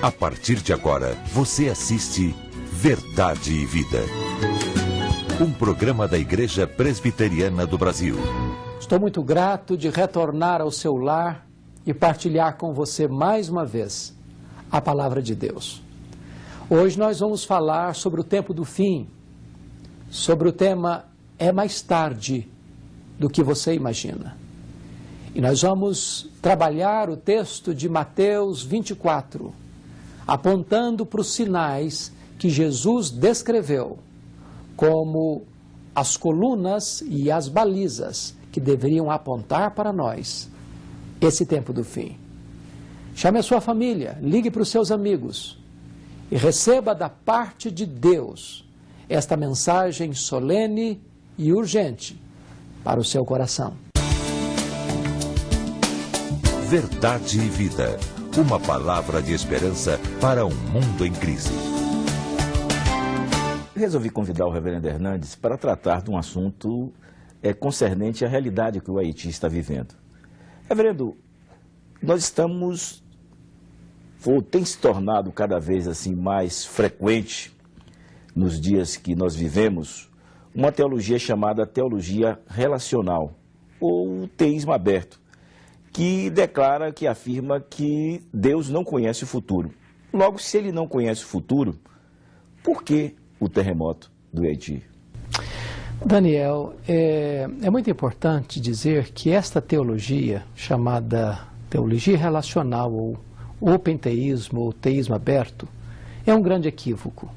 A partir de agora, você assiste Verdade e Vida. Um programa da Igreja Presbiteriana do Brasil. Estou muito grato de retornar ao seu lar e partilhar com você mais uma vez a Palavra de Deus. Hoje nós vamos falar sobre o tempo do fim, sobre o tema É Mais Tarde do que você imagina. E nós vamos trabalhar o texto de Mateus 24, apontando para os sinais que Jesus descreveu como as colunas e as balizas que deveriam apontar para nós esse tempo do fim. Chame a sua família, ligue para os seus amigos e receba da parte de Deus esta mensagem solene e urgente para o seu coração. Verdade e Vida. Uma palavra de esperança para um mundo em crise. Resolvi convidar o reverendo Hernandes para tratar de um assunto concernente à realidade que o Haiti está vivendo. Reverendo, nós estamos, ou tem se tornado cada vez assim mais frequente nos dias que nós vivemos, uma teologia chamada teologia relacional, ou teísmo aberto, que declara, que afirma que Deus não conhece o futuro. Logo, se ele não conhece o futuro, por que o terremoto do Haiti? Daniel, é muito importante dizer que esta teologia, chamada teologia relacional, ou open-teísmo, ou teísmo aberto, é um grande equívoco.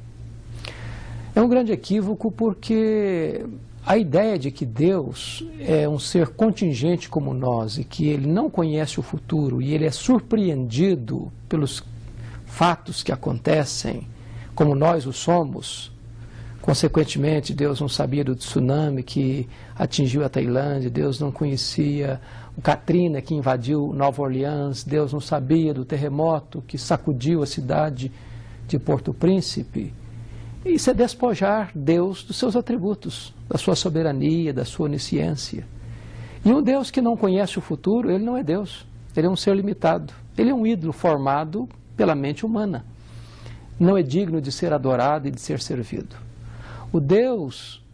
É um grande equívoco porque a ideia de que Deus é um ser contingente como nós e que Ele não conhece o futuro e Ele é surpreendido pelos fatos que acontecem como nós o somos. Consequentemente, Deus não sabia do tsunami que atingiu a Tailândia, Deus não conhecia o Katrina que invadiu Nova Orleans, Deus não sabia do terremoto que sacudiu a cidade de Porto Príncipe. Isso é despojar Deus dos seus atributos, da sua soberania, da sua onisciência. E um Deus que não conhece o futuro, ele não é Deus, ele é um ser limitado, ele é um ídolo formado pela mente humana. Não é digno de ser adorado e de ser servido. O Deus,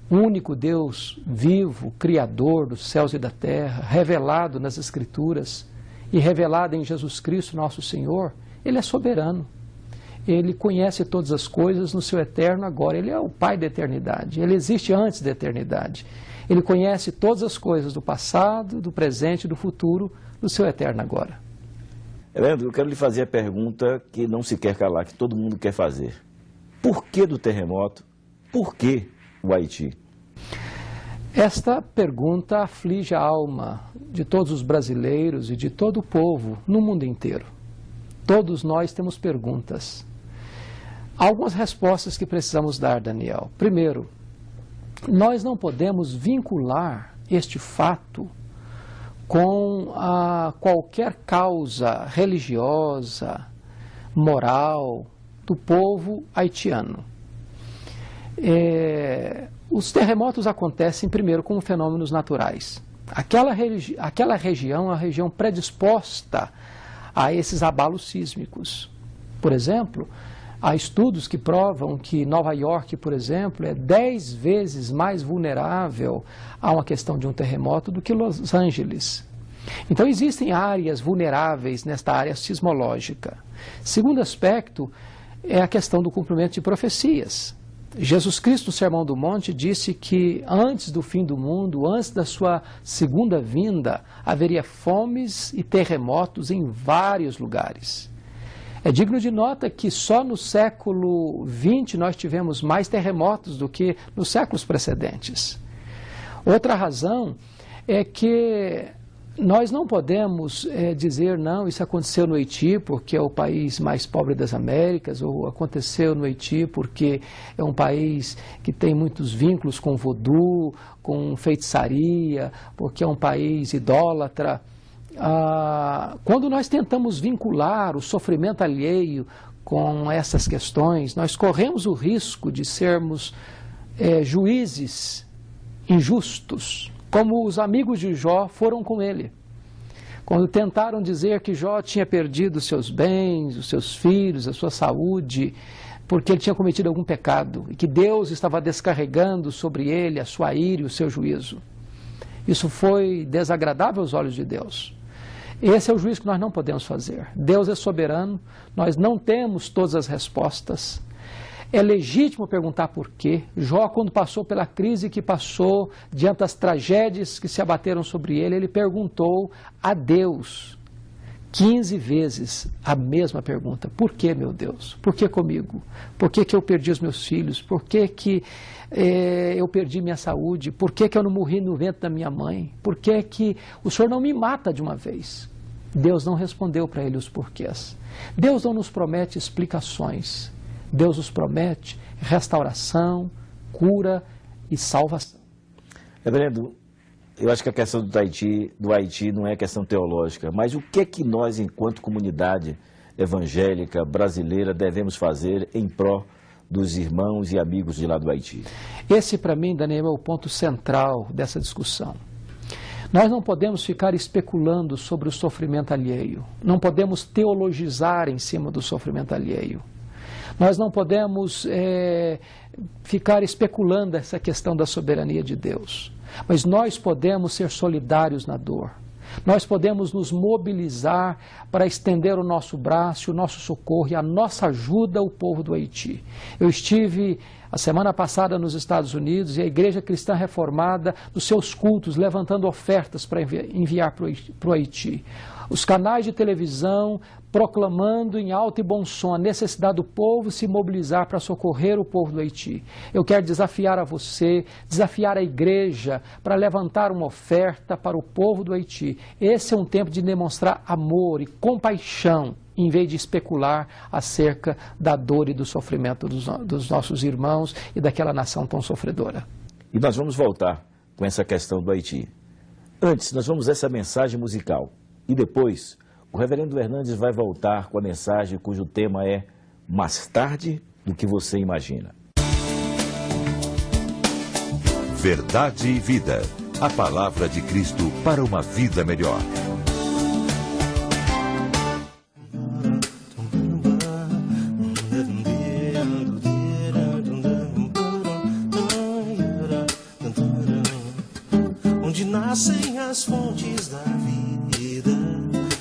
o único Deus vivo, Criador dos céus e da terra, revelado nas Escrituras e revelado em Jesus Cristo, nosso Senhor, ele é soberano. Ele conhece todas as coisas no seu eterno agora. Ele é o Pai da eternidade. Ele existe antes da eternidade. Ele conhece todas as coisas do passado, do presente e do futuro no seu eterno agora. Leandro, eu quero lhe fazer a pergunta que não se quer calar, que todo mundo quer fazer. Por que do terremoto? Por que o Haiti? Esta pergunta aflige a alma de todos os brasileiros e de todo o povo no mundo inteiro. Todos nós temos perguntas. Há algumas respostas que precisamos dar, Daniel. Primeiro, nós não podemos vincular este fato com qualquer causa religiosa, moral do povo haitiano. Os terremotos acontecem primeiro como fenômenos naturais. Aquela região é uma região predisposta a esses abalos sísmicos. Por exemplo, há estudos que provam que Nova York, por exemplo, é 10 vezes mais vulnerável a uma questão de um terremoto do que Los Angeles. Então, existem áreas vulneráveis nesta área sismológica. Segundo aspecto é a questão do cumprimento de profecias. Jesus Cristo, no Sermão do Monte, disse que antes do fim do mundo, antes da sua segunda vinda, haveria fomes e terremotos em vários lugares. É digno de nota que só no século XX nós tivemos mais terremotos do que nos séculos precedentes. Outra razão é que nós não podemos dizer, não, isso aconteceu no Haiti porque é o país mais pobre das Américas, ou aconteceu no Haiti porque é um país que tem muitos vínculos com voodoo, com feitiçaria, porque é um país idólatra. Quando nós tentamos vincular o sofrimento alheio com essas questões, nós corremos o risco de sermos juízes injustos, como os amigos de Jó foram com ele. quando tentaram dizer que Jó tinha perdido os seus bens, os seus filhos, a sua saúde, porque ele tinha cometido algum pecado e que Deus estava descarregando sobre ele a sua ira e o seu juízo. Isso foi desagradável aos olhos de Deus. Esse é o juízo que nós não podemos fazer. Deus é soberano, nós não temos todas as respostas. É legítimo perguntar por quê. Jó, quando passou pela crise que passou, diante das tragédias que se abateram sobre ele, ele perguntou a Deus 15 vezes a mesma pergunta. Por que, meu Deus? Por que comigo? Por que eu perdi os meus filhos? Por que eu perdi minha saúde? Por que eu não morri no ventre da minha mãe? Por que o Senhor não me mata de uma vez? Deus não respondeu para ele os porquês. Deus não nos promete explicações. Deus nos promete restauração, cura e salvação. Reverendo, eu acho que a questão do Haiti não é questão teológica, mas o que é que nós, enquanto comunidade evangélica brasileira, devemos fazer em pró dos irmãos e amigos de lá do Haiti? Esse, para mim, Daniel, é o ponto central dessa discussão. Nós não podemos ficar especulando sobre o sofrimento alheio. Não podemos teologizar em cima do sofrimento alheio. Nós não podemos ficar especulando essa questão da soberania de Deus. Mas nós podemos ser solidários na dor. Nós podemos nos mobilizar para estender o nosso braço, o nosso socorro e a nossa ajuda ao povo do Haiti. Eu estive a semana passada nos Estados Unidos e a Igreja Cristã Reformada, nos seus cultos, levantando ofertas para enviar para o Haiti. Os canais de televisão proclamando em alto e bom som a necessidade do povo se mobilizar para socorrer o povo do Haiti. Eu quero desafiar a você, desafiar a igreja para levantar uma oferta para o povo do Haiti. Esse é um tempo de demonstrar amor e compaixão, em vez de especular acerca da dor e do sofrimento dos nossos irmãos e daquela nação tão sofredora. E nós vamos voltar com essa questão do Haiti. Antes, nós vamos a essa mensagem musical. E depois, o reverendo Hernandes vai voltar com a mensagem cujo tema é Mais Tarde do que Você Imagina. Verdade e Vida. A palavra de Cristo para uma vida melhor. Onde nascem as fontes da vida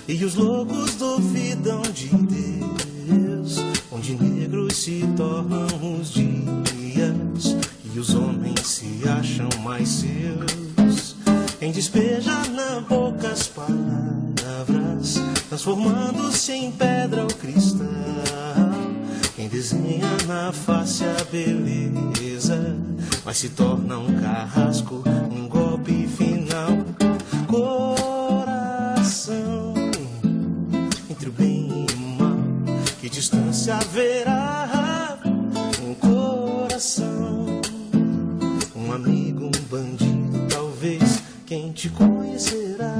e os loucos duvidam de Deus, onde negros se tornam os dias e os homens se acham mais seus, quem despeja na boca as palavras, transformando-se em pedra o cristal, quem desenha na face a beleza, mas se torna um carrasco, um golpe final. Coração, entre o bem e o mal, que distância haverá? Um coração, um amigo, um bandido, talvez quem te conhecerá.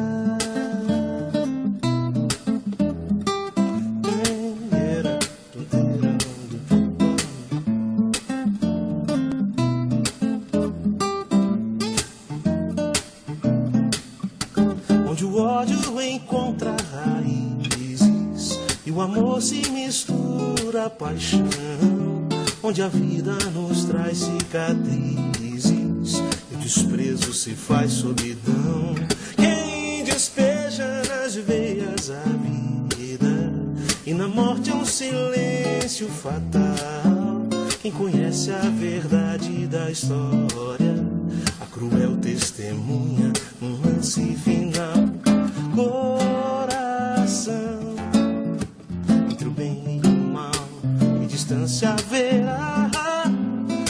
Onde o ódio encontra raízes e o amor se mistura à paixão, onde a vida nos traz cicatrizes e o desprezo se faz solidão. Quem despeja nas veias a vida e na morte é um silêncio fatal. Quem conhece a verdade da história, a cruel testemunha num lance final. Coração, entre o bem e o mal, que distância haverá?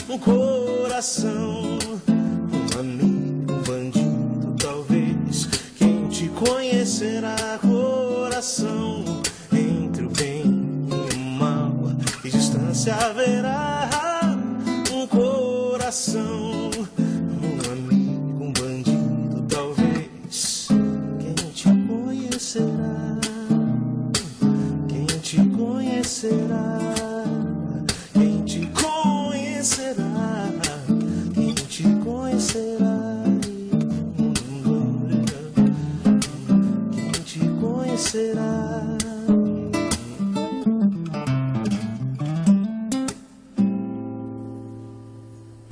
Um coração, um amigo, um bandido, talvez quem te conhecerá. Coração, entre o bem e o mal, que distância haverá? Um coração, um amigo, um bandido, talvez quem te conhecerá, quem te conhecerá, quem te conhecerá, quem te conhecerá, quem te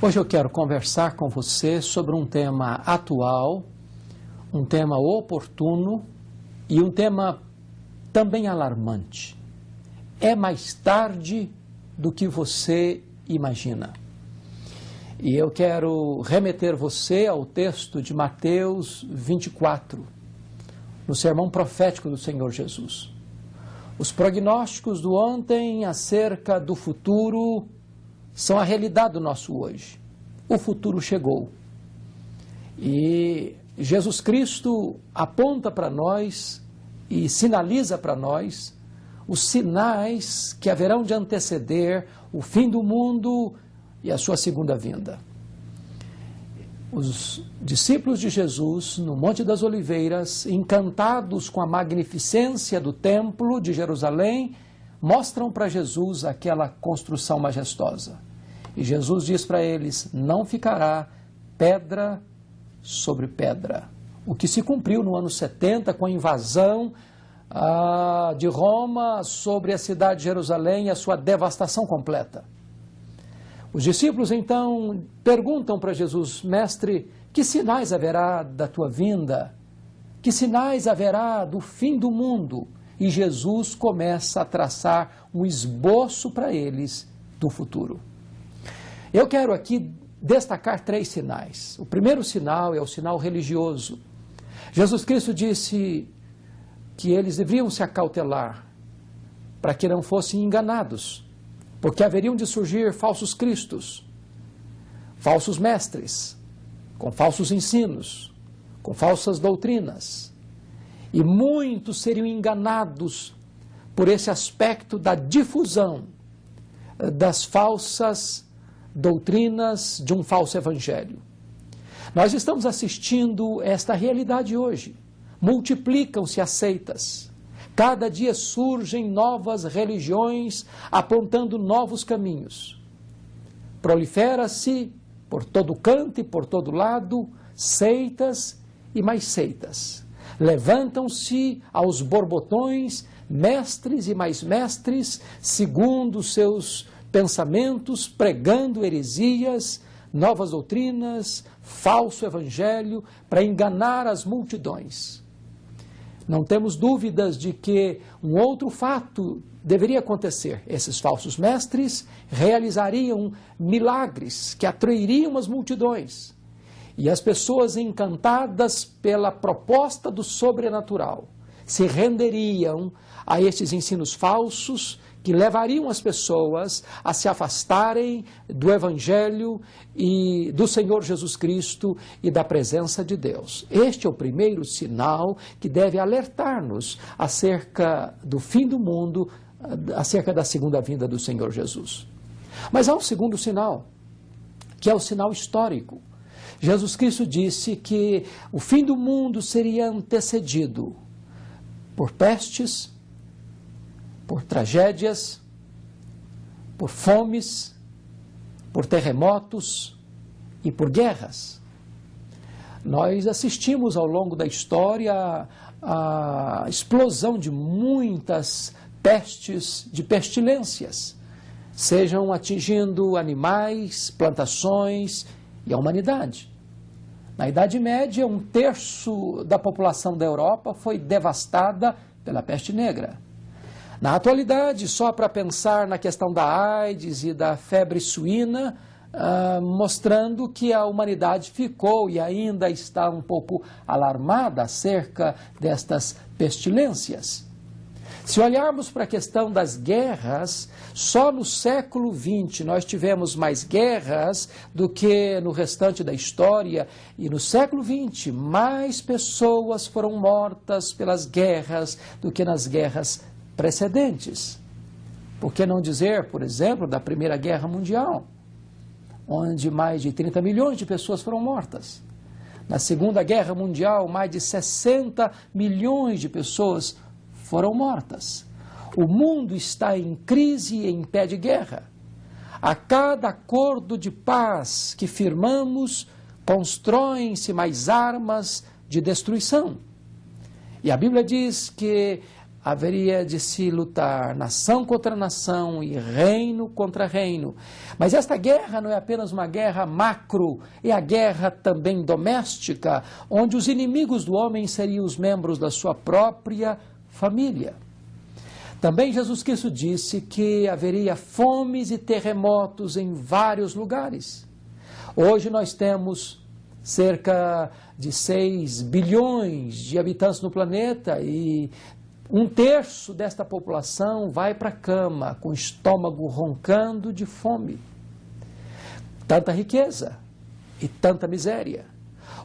Hoje eu quero conversar com você sobre um tema atual, um tema oportuno e um tema também alarmante. É mais tarde do que você imagina. E eu quero remeter você ao texto de Mateus 24, no sermão profético do Senhor Jesus. Os prognósticos do ontem acerca do futuro são a realidade do nosso hoje. O futuro chegou. E Jesus Cristo aponta para nós e sinaliza para nós os sinais que haverão de anteceder o fim do mundo e a sua segunda vinda. Os discípulos de Jesus, no Monte das Oliveiras, encantados com a magnificência do templo de Jerusalém, mostram para Jesus aquela construção majestosa. E Jesus diz para eles, não ficará pedra sobre pedra. O que se cumpriu no ano 70 com a invasão de Roma sobre a cidade de Jerusalém e a sua devastação completa. Os discípulos então perguntam para Jesus, mestre, que sinais haverá da tua vinda? Que sinais haverá do fim do mundo? E Jesus começa a traçar um esboço para eles do futuro. Eu quero aqui destacar 3 sinais. O primeiro sinal é o sinal religioso. Jesus Cristo disse que eles deveriam se acautelar para que não fossem enganados, porque haveriam de surgir falsos cristos, falsos mestres, com falsos ensinos, com falsas doutrinas. E muitos seriam enganados por esse aspecto da difusão das falsas doutrinas de um falso evangelho. Nós estamos assistindo esta realidade hoje. Multiplicam-se as seitas. Cada dia surgem novas religiões apontando novos caminhos. Prolifera-se por todo canto e por todo lado seitas e mais seitas. Levantam-se aos borbotões mestres e mais mestres segundo seus pensamentos, pregando heresias, novas doutrinas, falso evangelho para enganar as multidões. Não temos dúvidas de que um outro fato deveria acontecer. Esses falsos mestres realizariam milagres que atrairiam as multidões. E as pessoas encantadas pela proposta do sobrenatural se renderiam a estes ensinos falsos que levariam as pessoas a se afastarem do Evangelho e do Senhor Jesus Cristo e da presença de Deus. Este é o primeiro sinal que deve alertar-nos acerca do fim do mundo, acerca da segunda vinda do Senhor Jesus. Mas há um segundo sinal, que é o sinal histórico. Jesus Cristo disse que o fim do mundo seria antecedido por pestes, por tragédias, por fomes, por terremotos e por guerras. Nós assistimos ao longo da história a explosão de muitas pestes, de pestilências, sejam atingindo animais, plantações e a humanidade. Na Idade Média, 1/3 da população da Europa foi devastada pela peste negra. Na atualidade, só para pensar na questão da AIDS e da febre suína, mostrando que a humanidade ficou e ainda está um pouco alarmada acerca destas pestilências. Se olharmos para a questão das guerras, só no século XX nós tivemos mais guerras do que no restante da história, e no século XX mais pessoas foram mortas pelas guerras do que nas guerras precedentes. Por que não dizer, por exemplo, da Primeira Guerra Mundial, onde mais de 30 milhões de pessoas foram mortas. Na Segunda Guerra Mundial, mais de 60 milhões de pessoas foram mortas. O mundo está em crise e em pé de guerra. A cada acordo de paz que firmamos, constroem-se mais armas de destruição. E a Bíblia diz que haveria de se lutar nação contra nação e reino contra reino. Mas esta guerra não é apenas uma guerra macro, é a guerra também doméstica, onde os inimigos do homem seriam os membros da sua própria família. Também Jesus Cristo disse que haveria fomes e terremotos em vários lugares. Hoje nós temos cerca de 6 bilhões de habitantes no planeta e 1/3 desta população vai para a cama com o estômago roncando de fome. Tanta riqueza e tanta miséria.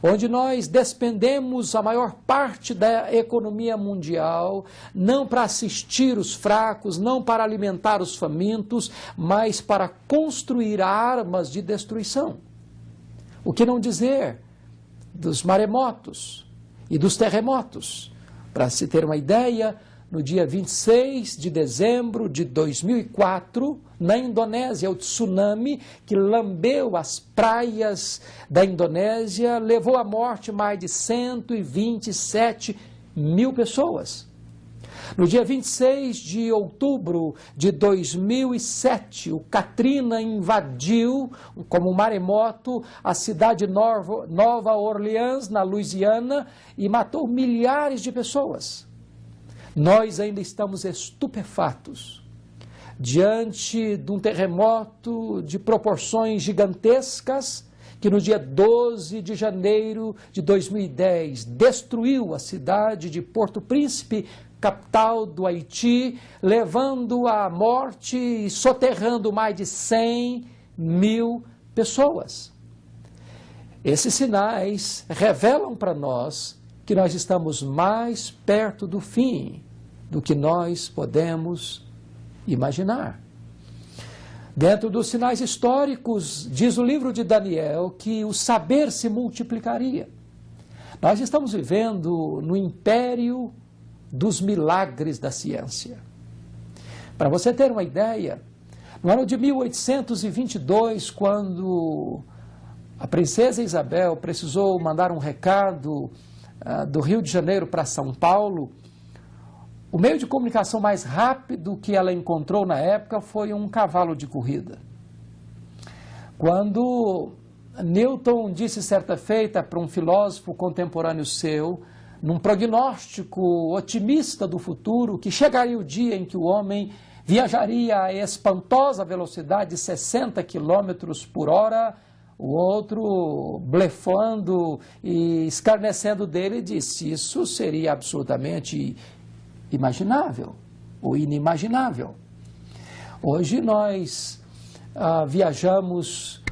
Onde nós despendemos a maior parte da economia mundial, não para assistir os fracos, não para alimentar os famintos, mas para construir armas de destruição. O que não dizer dos maremotos e dos terremotos? Para se ter uma ideia, no dia 26 de dezembro de 2004, na Indonésia, o tsunami que lambeu as praias da Indonésia levou à morte mais de 127 mil pessoas. No dia 26 de outubro de 2007, o Katrina invadiu, como um maremoto, a cidade de Nova Orleans, na Louisiana, e matou milhares de pessoas. Nós ainda estamos estupefatos diante de um terremoto de proporções gigantescas que no dia 12 de janeiro de 2010 destruiu a cidade de Porto Príncipe, capital do Haiti, levando à morte e soterrando mais de 100 mil pessoas. Esses sinais revelam para nós que nós estamos mais perto do fim do que nós podemos imaginar. Dentro dos sinais históricos, diz o livro de Daniel que o saber se multiplicaria. Nós estamos vivendo no império dos milagres da ciência. Para você ter uma ideia, no ano de 1822, quando a princesa Isabel precisou mandar um recado do Rio de Janeiro para São Paulo, o meio de comunicação mais rápido que ela encontrou na época foi um cavalo de corrida. Quando Newton disse certa feita para um filósofo contemporâneo seu, num prognóstico otimista do futuro, que chegaria o dia em que o homem viajaria a espantosa velocidade de 60 km por hora, o outro, blefando e escarnecendo dele, disse: isso seria absolutamente imaginável ou inimaginável. Hoje nós viajamos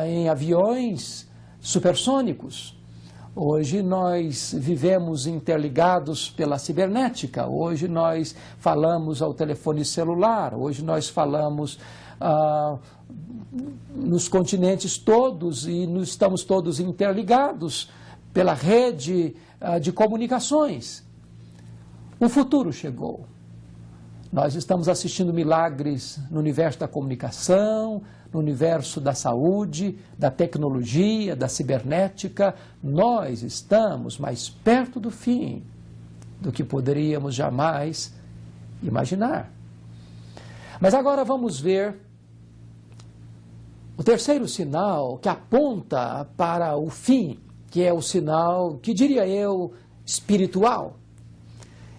em aviões supersônicos. Hoje nós vivemos interligados pela cibernética. Hoje nós falamos ao telefone celular. Hoje nós falamos nos continentes todos e estamos todos interligados pela rede de comunicações. O futuro chegou. Nós estamos assistindo milagres no universo da comunicação, no universo da saúde, da tecnologia, da cibernética. Nós estamos mais perto do fim do que poderíamos jamais imaginar. Mas agora vamos ver o terceiro sinal que aponta para o fim, que é o sinal, que diria eu, espiritual.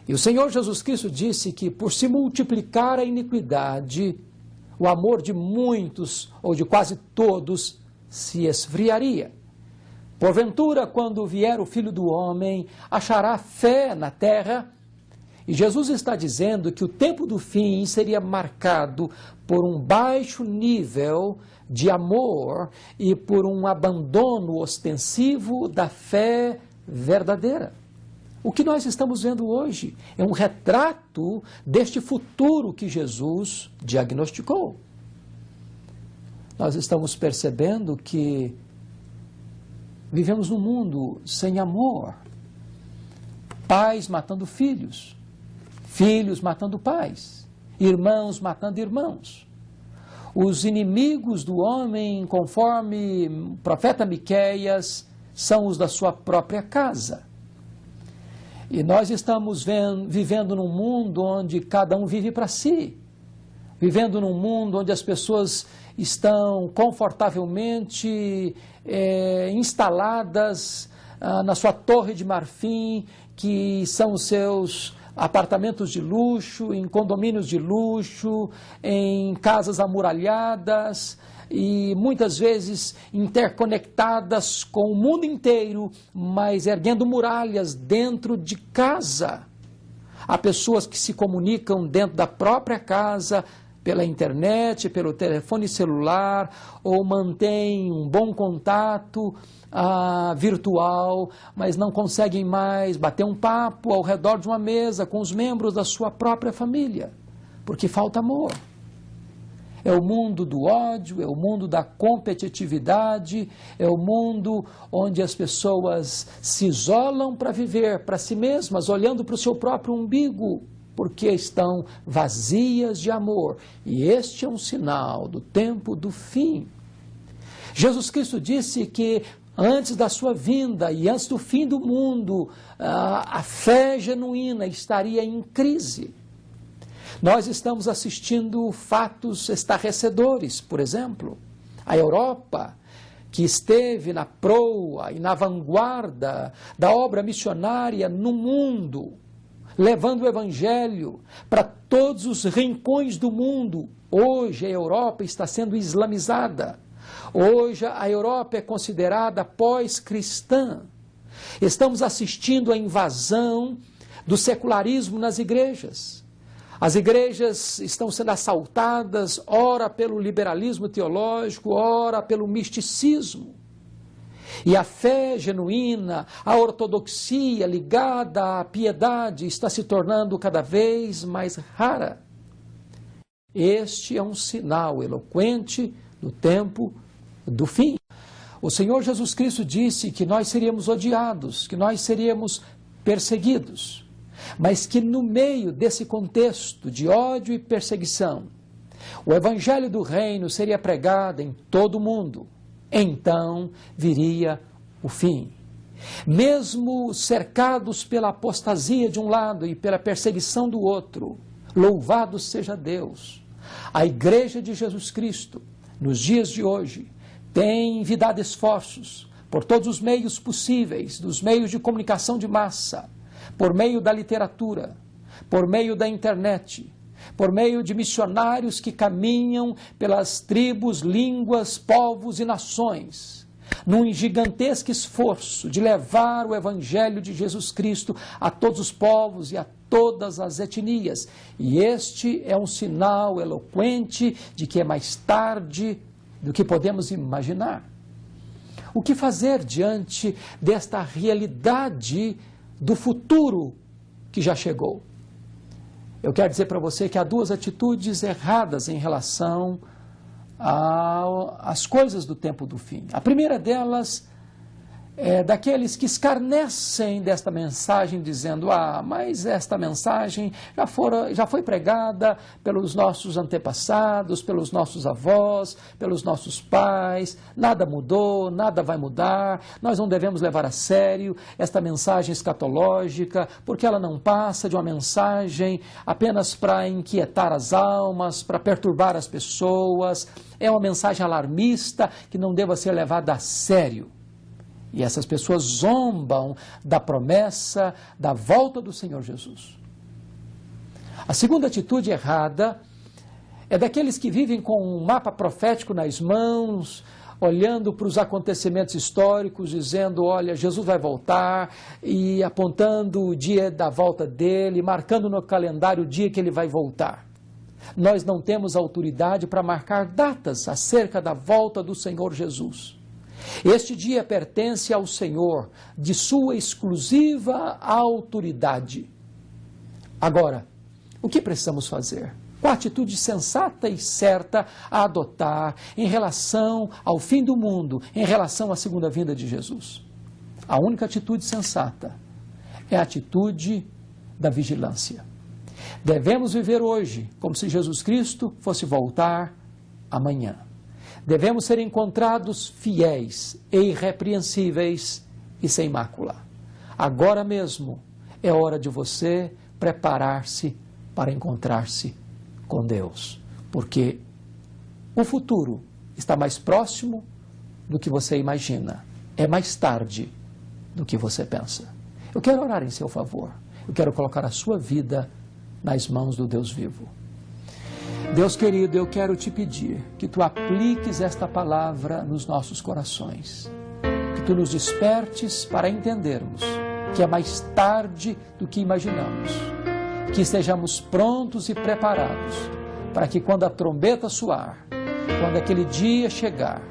E o Senhor Jesus Cristo disse que por se multiplicar a iniquidade, o amor de muitos, ou de quase todos, se esfriaria. Porventura, quando vier o Filho do Homem, achará fé na terra? E Jesus está dizendo que o tempo do fim seria marcado por um baixo nível de amor e por um abandono ostensivo da fé verdadeira. O que nós estamos vendo hoje é um retrato deste futuro que Jesus diagnosticou. Nós estamos percebendo que vivemos num mundo sem amor. Pais matando filhos, filhos matando pais, irmãos matando irmãos. Os inimigos do homem, conforme o profeta Miqueias, são os da sua própria casa. E nós estamos vivendo num mundo onde cada um vive para si, vivendo num mundo onde as pessoas estão confortavelmente instaladas na sua torre de marfim, que são os seus apartamentos de luxo, em condomínios de luxo, em casas amuralhadas, e muitas vezes interconectadas com o mundo inteiro, mas erguendo muralhas dentro de casa. Há pessoas que se comunicam dentro da própria casa, pela internet, pelo telefone celular, ou mantêm um bom contato virtual, mas não conseguem mais bater um papo ao redor de uma mesa com os membros da sua própria família, porque falta amor. É o mundo do ódio, é o mundo da competitividade, é o mundo onde as pessoas se isolam para viver para si mesmas, olhando para o seu próprio umbigo, porque estão vazias de amor. E este é um sinal do tempo do fim. Jesus Cristo disse que antes da sua vinda e antes do fim do mundo, a fé genuína estaria em crise. Nós estamos assistindo fatos estarrecedores, por exemplo, a Europa, que esteve na proa e na vanguarda da obra missionária no mundo, levando o Evangelho para todos os rincões do mundo. Hoje a Europa está sendo islamizada. Hoje a Europa é considerada pós-cristã. Estamos assistindo à invasão do secularismo nas igrejas. As igrejas estão sendo assaltadas, ora pelo liberalismo teológico, ora pelo misticismo. E a fé genuína, a ortodoxia ligada à piedade está se tornando cada vez mais rara. Este é um sinal eloquente do tempo do fim. O Senhor Jesus Cristo disse que nós seríamos odiados, que nós seríamos perseguidos, mas que no meio desse contexto de ódio e perseguição, o Evangelho do Reino seria pregado em todo o mundo. Então viria o fim. Mesmo cercados pela apostasia de um lado e pela perseguição do outro, louvado seja Deus, a Igreja de Jesus Cristo, nos dias de hoje, tem envidado esforços por todos os meios possíveis, dos meios de comunicação de massa, por meio da literatura, por meio da internet, por meio de missionários que caminham pelas tribos, línguas, povos e nações, num gigantesco esforço de levar o Evangelho de Jesus Cristo a todos os povos e a todas as etnias. E este é um sinal eloquente de que é mais tarde do que podemos imaginar. O que fazer diante desta realidade do futuro que já chegou? Eu quero dizer para você que há duas atitudes erradas em relação às coisas do tempo do fim. A primeira delas é daqueles que escarnecem desta mensagem, dizendo: mas esta mensagem já foi pregada pelos nossos antepassados, pelos nossos avós, pelos nossos pais, nada mudou, nada vai mudar, nós não devemos levar a sério esta mensagem escatológica, porque ela não passa de uma mensagem apenas para inquietar as almas, para perturbar as pessoas, é uma mensagem alarmista que não deva ser levada a sério. E essas pessoas zombam da promessa da volta do Senhor Jesus. A segunda atitude errada é daqueles que vivem com um mapa profético nas mãos, olhando para os acontecimentos históricos, dizendo: olha, Jesus vai voltar, e apontando o dia da volta dele, marcando no calendário o dia que ele vai voltar. Nós não temos autoridade para marcar datas acerca da volta do Senhor Jesus. Este dia pertence ao Senhor, de sua exclusiva autoridade. Agora, o que precisamos fazer? Qual a atitude sensata e certa a adotar em relação ao fim do mundo, em relação à segunda vinda de Jesus? A única atitude sensata é a atitude da vigilância. Devemos viver hoje como se Jesus Cristo fosse voltar amanhã. Devemos ser encontrados fiéis e irrepreensíveis e sem mácula. Agora mesmo é hora de você preparar-se para encontrar-se com Deus, porque o futuro está mais próximo do que você imagina, é mais tarde do que você pensa. Eu quero orar em seu favor, eu quero colocar a sua vida nas mãos do Deus vivo. Deus querido, eu quero te pedir que tu apliques esta palavra nos nossos corações, que tu nos despertes para entendermos que é mais tarde do que imaginamos, que estejamos prontos e preparados para que quando a trombeta soar, quando aquele dia chegar,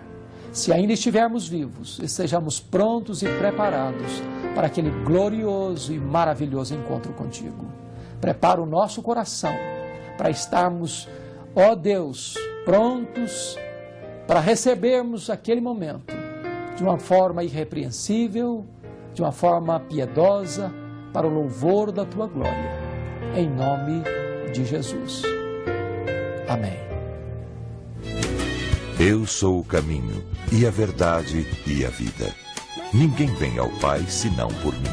se ainda estivermos vivos, estejamos prontos e preparados para aquele glorioso e maravilhoso encontro contigo. Prepara o nosso coração para estarmos, ó Deus, prontos para recebermos aquele momento de uma forma irrepreensível, de uma forma piedosa, para o louvor da tua glória. Em nome de Jesus. Amém. Eu sou o caminho, e a verdade, e a vida. Ninguém vem ao Pai senão por mim.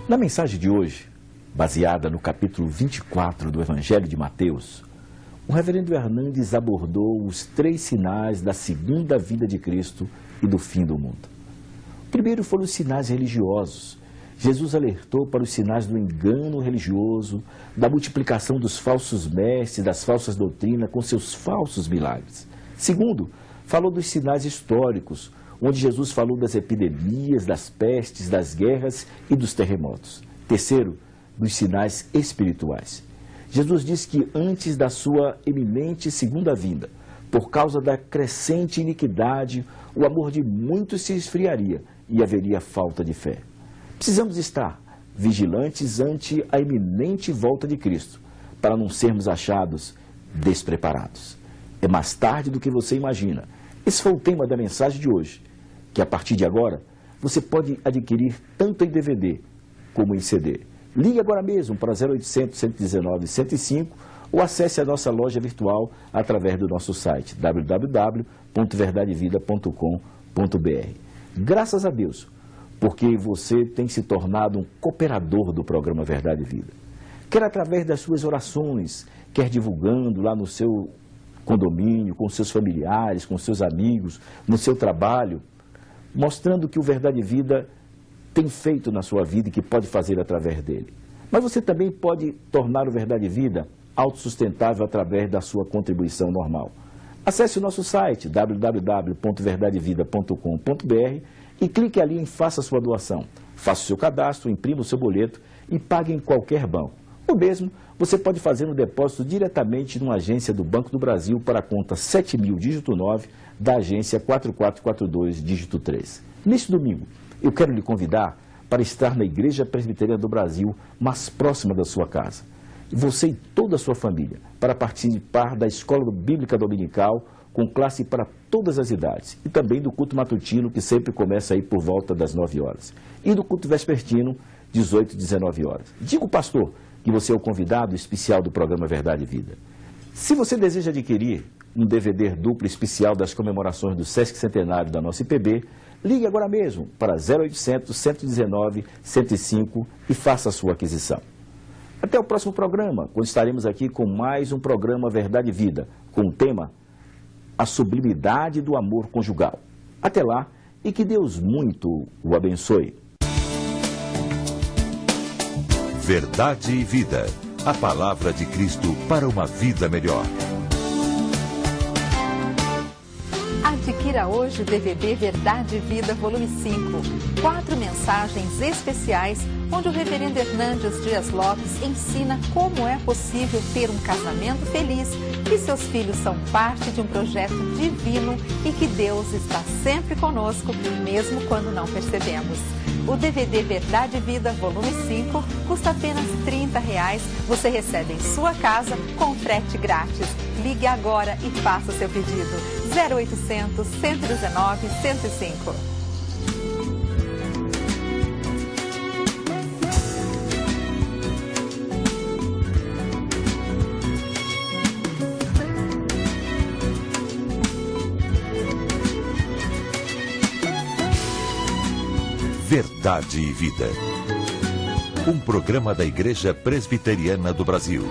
Na mensagem de hoje, baseada no capítulo 24 do Evangelho de Mateus, o reverendo Hernandes abordou os 3 sinais da segunda vinda de Cristo e do fim do mundo. O primeiro foram os sinais religiosos. Jesus alertou para os sinais do engano religioso, da multiplicação dos falsos mestres, das falsas doutrinas com seus falsos milagres. Segundo, falou dos sinais históricos, onde Jesus falou das epidemias, das pestes, das guerras e dos terremotos. Terceiro, dos sinais espirituais. Jesus disse que antes da sua eminente segunda vinda, por causa da crescente iniquidade, o amor de muitos se esfriaria e haveria falta de fé. Precisamos estar vigilantes ante a iminente volta de Cristo, para não sermos achados despreparados. É mais tarde do que você imagina. Esse foi o tema da mensagem de hoje, que a partir de agora você pode adquirir tanto em DVD como em CD. Ligue agora mesmo para 0800 119 105 ou acesse a nossa loja virtual através do nosso site www.verdadevida.com.br. Graças a Deus, porque você tem se tornado um cooperador do programa Verdade e Vida. Quer através das suas orações, quer divulgando lá no seu condomínio, com seus familiares, com seus amigos, no seu trabalho, mostrando que o Verdade e Vida tem feito na sua vida e que pode fazer através dele. Mas você também pode tornar o Verdade e Vida autossustentável através da sua contribuição normal. Acesse o nosso site www.verdadevida.com.br e clique ali em Faça Sua Doação. Faça o seu cadastro, imprima o seu boleto e pague em qualquer banco. Ou mesmo, você pode fazer um depósito diretamente numa agência do Banco do Brasil para a conta 7000, dígito 9, da agência 4442, dígito 3. Neste domingo, eu quero lhe convidar para estar na Igreja Presbiteriana do Brasil, mais próxima da sua casa. Você e toda a sua família, para participar da Escola Bíblica Dominical, com classe para todas as idades, e também do culto matutino, que sempre começa aí por volta das 9 horas, e do culto vespertino, 18 e 19 horas. Diga ao pastor que você é o convidado especial do programa Verdade e Vida. Se você deseja adquirir um DVD duplo especial das comemorações do Sesc Centenário da nossa IPB, ligue agora mesmo para 0800 119 105 e faça a sua aquisição. Até o próximo programa, quando estaremos aqui com mais um programa Verdade e Vida, com o tema A Sublimidade do Amor Conjugal. Até lá, e que Deus muito o abençoe. Verdade e Vida. A palavra de Cristo para uma vida melhor. Adquira hoje o DVD Verdade e Vida, volume 5. 4 mensagens especiais, onde o reverendo Hernandes Dias Lopes ensina como é possível ter um casamento feliz, que seus filhos são parte de um projeto divino e que Deus está sempre conosco, mesmo quando não percebemos. O DVD Verdade e Vida, volume 5, custa apenas R$30. Você recebe em sua casa com frete grátis. Ligue agora e faça o seu pedido. 0800 119 105. Verdade e Vida. Um programa da Igreja Presbiteriana do Brasil.